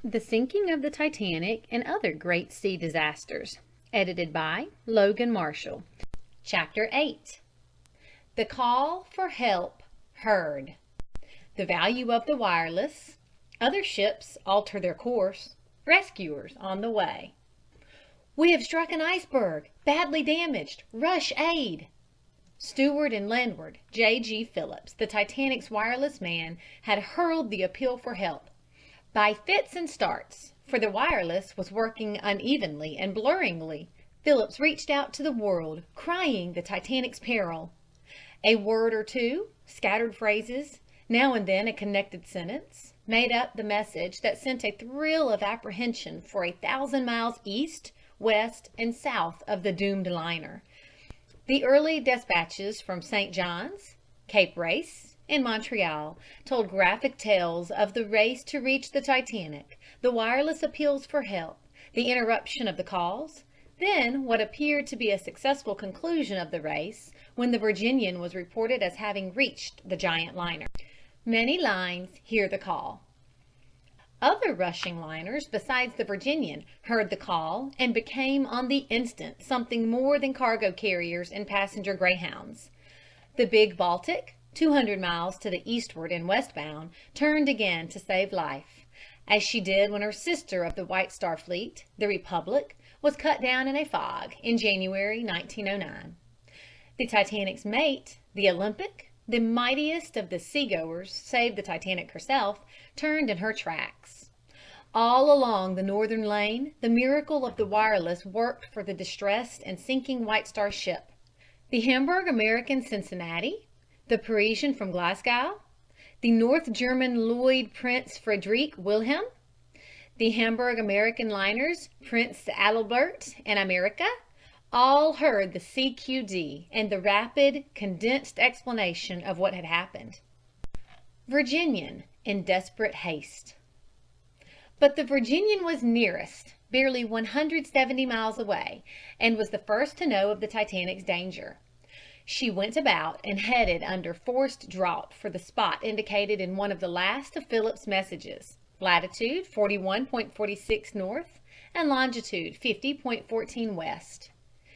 The Sinking of the Titanic and Other Great Sea Disasters, edited by Logan Marshall. Chapter 8. The Call for Help Heard. The Value of the Wireless. Other Ships Alter Their Course. Rescuers on the Way. "We have struck an iceberg, badly damaged. Rush aid." Steward and landward J.G. Phillips, the Titanic's wireless man, had hurled the appeal for help. By fits and starts, for the wireless was working unevenly and blurringly, Phillips reached out to the world, crying the Titanic's peril. A word or two, scattered phrases, now and then a connected sentence, made up the message that sent a thrill of apprehension for 1,000 miles east, west, and south of the doomed liner. The early despatches from St. John's, Cape Race, and Montreal told graphic tales of the race to reach the Titanic, the wireless appeals for help, the interruption of the calls, then what appeared to be a successful conclusion of the race when the Virginian was reported as having reached the giant liner. Many lines hear the call. Other rushing liners besides the Virginian heard the call and became on the instant something more than cargo carriers and passenger greyhounds. The big Baltic, 200 miles to the eastward and westbound, turned again to save life, as she did when her sister of the White Star Fleet, the Republic, was cut down in a fog in January 1909. The Titanic's mate, the Olympic, the mightiest of the seagoers save the Titanic herself, turned in her tracks. All along the northern lane, the miracle of the wireless worked for the distressed and sinking White Star ship. The Hamburg-American Cincinnati, the Parisian from Glasgow, the North German Lloyd Prince Friedrich Wilhelm, the Hamburg-American liners Prince Adalbert and America, all heard the CQD and the rapid, condensed explanation of what had happened. Virginian in desperate haste. But the Virginian was nearest, barely 170 miles away, and was the first to know of the Titanic's danger. She went about and headed under forced draught for the spot indicated in one of the last of Phillips' messages, latitude 41.46 north and longitude 50.14 west.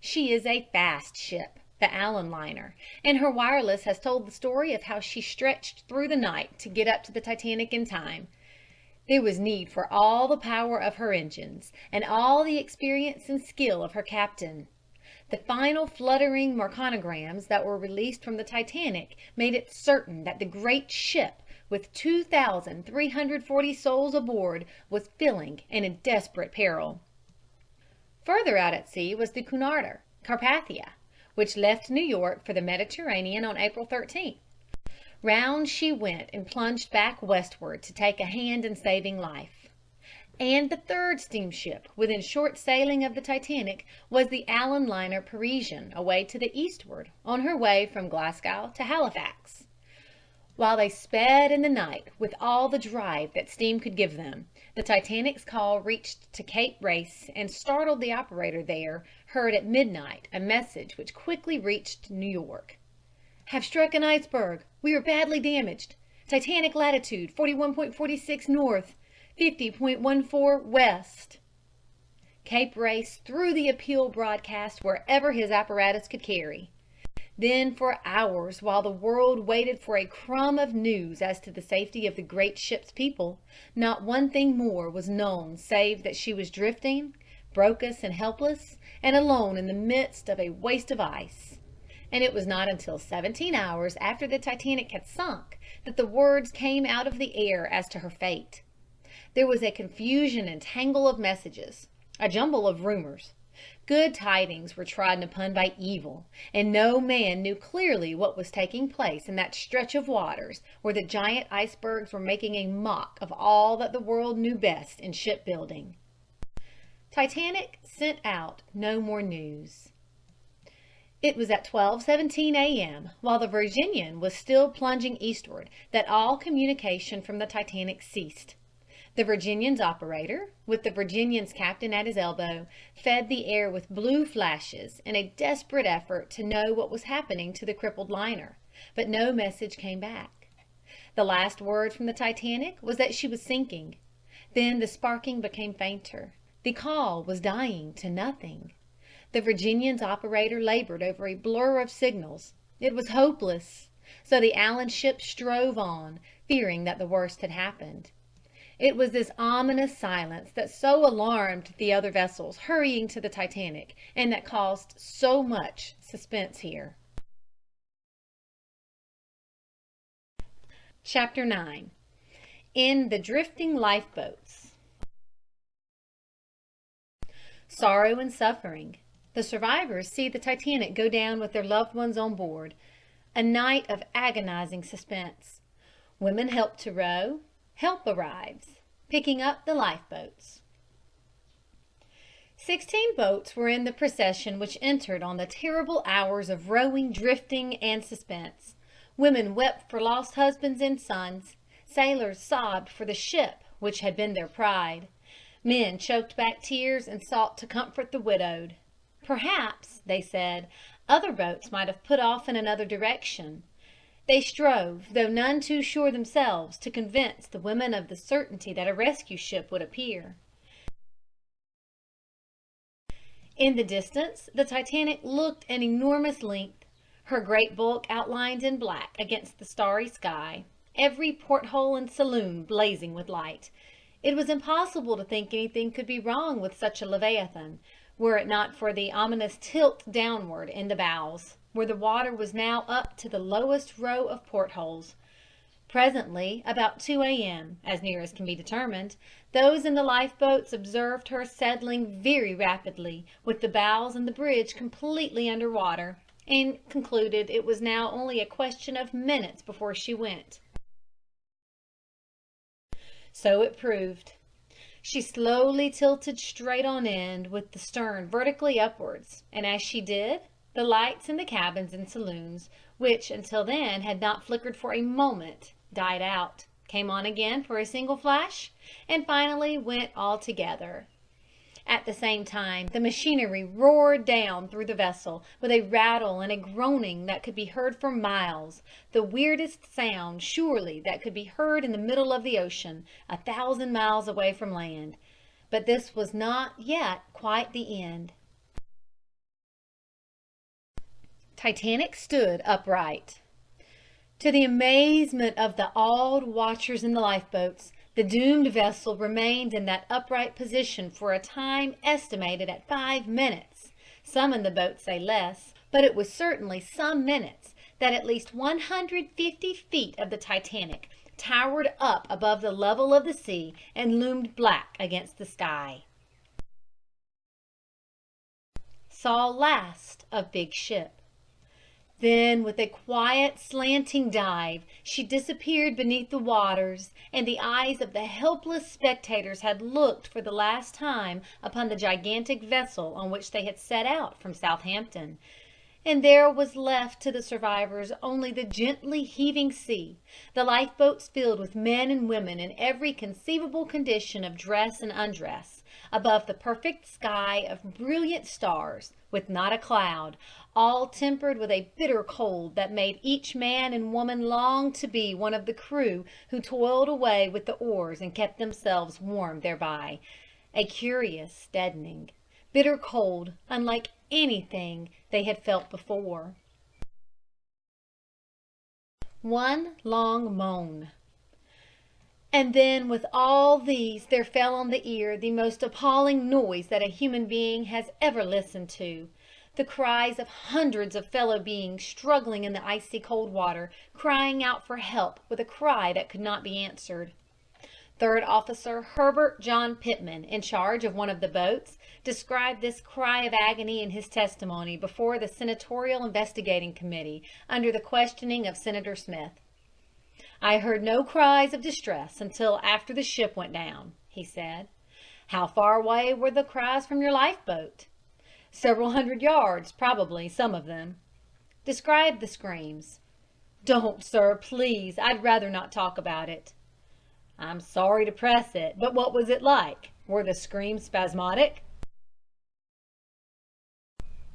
She is a fast ship, the Allen liner, and her wireless has told the story of how she stretched through the night to get up to the Titanic in time. There was need for all the power of her engines and all the experience and skill of her captain. The final fluttering marconograms that were released from the Titanic made it certain that the great ship, with 2,340 souls aboard, was filling and in desperate peril. Further out at sea was the Cunarder, Carpathia, which left New York for the Mediterranean on April 13th. Round she went and plunged back westward to take a hand in saving life. And the third steamship within short sailing of the Titanic was the Allen liner Parisian, away to the eastward, on her way from Glasgow to Halifax. While they sped in the night with all the drive that steam could give them, the Titanic's call reached to Cape Race and startled the operator there, heard at midnight a message which quickly reached New York. "Have struck an iceberg. We are badly damaged. Titanic latitude 41.46 north, 50.14 west." Cape Race threw the appeal broadcast wherever his apparatus could carry. Then for hours, while the world waited for a crumb of news as to the safety of the great ship's people, not one thing more was known save that she was drifting, broken and helpless, and alone in the midst of a waste of ice. And it was not until 17 hours after the Titanic had sunk that the words came out of the air as to her fate. There was a confusion and tangle of messages, a jumble of rumors. Good tidings were trodden upon by evil, and no man knew clearly what was taking place in that stretch of waters where the giant icebergs were making a mock of all that the world knew best in shipbuilding. Titanic sent out no more news. It was at 12:17 a.m., while the Virginian was still plunging eastward, that all communication from the Titanic ceased. The Virginian's operator, with the Virginian's captain at his elbow, fed the air with blue flashes in a desperate effort to know what was happening to the crippled liner, but no message came back. The last word from the Titanic was that she was sinking. Then the sparking became fainter. The call was dying to nothing. The Virginian's operator labored over a blur of signals. It was hopeless. So the Allen ship strove on, fearing that the worst had happened. It was this ominous silence that so alarmed the other vessels hurrying to the Titanic, and that caused so much suspense here. Chapter 9. In the Drifting Lifeboats. Sorrow and suffering. The survivors see the Titanic go down with their loved ones on board. A night of agonizing suspense. Women help to row. Help arrives, picking up the lifeboats. 16 boats were in the procession which entered on the terrible hours of rowing, drifting, and suspense. Women wept for lost husbands and sons. Sailors sobbed for the ship which had been their pride. Men choked back tears and sought to comfort the widowed. Perhaps, they said, other boats might have put off in another direction. They strove, though none too sure themselves, to convince the women of the certainty that a rescue ship would appear. In the distance, the Titanic looked an enormous length, her great bulk outlined in black against the starry sky, every porthole and saloon blazing with light. It was impossible to think anything could be wrong with such a leviathan, were it not for the ominous tilt downward in the bows, where the water was now up to the lowest row of portholes. Presently, about 2 a.m., as near as can be determined, those in the lifeboats observed her settling very rapidly, with the bows and the bridge completely under water, and concluded it was now only a question of minutes before she went. So it proved. She slowly tilted straight on end, with the stern vertically upwards, and as she did, the lights in the cabins and saloons, which until then had not flickered for a moment, died out, came on again for a single flash, and finally went altogether. At the same time, the machinery roared down through the vessel with a rattle and a groaning that could be heard for miles, the weirdest sound, surely, that could be heard in the middle of the ocean, 1,000 miles away from land. But this was not yet quite the end. Titanic stood upright. To the amazement of the awed watchers in the lifeboats, the doomed vessel remained in that upright position for a time estimated at 5 minutes. Some in the boat say less, but it was certainly some minutes that at least 150 feet of the Titanic towered up above the level of the sea and loomed black against the sky. Saw last of big ship. Then, with a quiet, slanting dive, she disappeared beneath the waters, and the eyes of the helpless spectators had looked for the last time upon the gigantic vessel on which they had set out from Southampton. And there was left to the survivors only the gently heaving sea, the lifeboats filled with men and women in every conceivable condition of dress and undress, above the perfect sky of brilliant stars, with not a cloud, all tempered with a bitter cold that made each man and woman long to be one of the crew who toiled away with the oars and kept themselves warm thereby. A curious deadening, bitter cold, unlike anything they had felt before. One long moan. And then with all these there fell on the ear the most appalling noise that a human being has ever listened to. The cries of hundreds of fellow beings struggling in the icy cold water, crying out for help with a cry that could not be answered. Third Officer Herbert John Pittman, in charge of one of the boats, described this cry of agony in his testimony before the Senatorial Investigating Committee under the questioning of Senator Smith. "I heard no cries of distress until after the ship went down," he said. "How far away were the cries from your lifeboat?" "Several hundred yards, probably, some of them." "Describe the screams." "Don't, sir, please. I'd rather not talk about it." "I'm sorry to press it, but what was it like? Were the screams spasmodic?"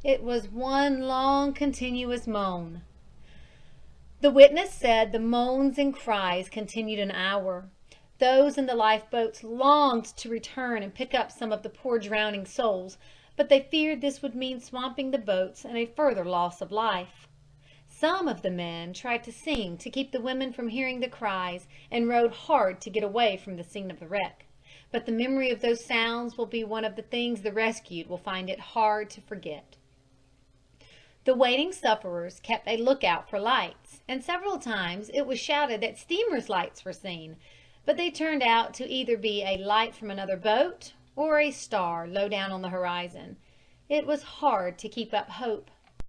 "It was one long continuous moan." The witness said the moans and cries continued an hour. Those in the lifeboats longed to return and pick up some of the poor drowning souls, but they feared this would mean swamping the boats and a further loss of life. Some of the men tried to sing to keep the women from hearing the cries, and rowed hard to get away from the scene of the wreck. But the memory of those sounds will be one of the things the rescued will find it hard to forget. The waiting sufferers kept a lookout for lights, and several times it was shouted that steamers' lights were seen, but they turned out to either be a light from another boat or a star low down on the horizon. It was hard to keep up hope.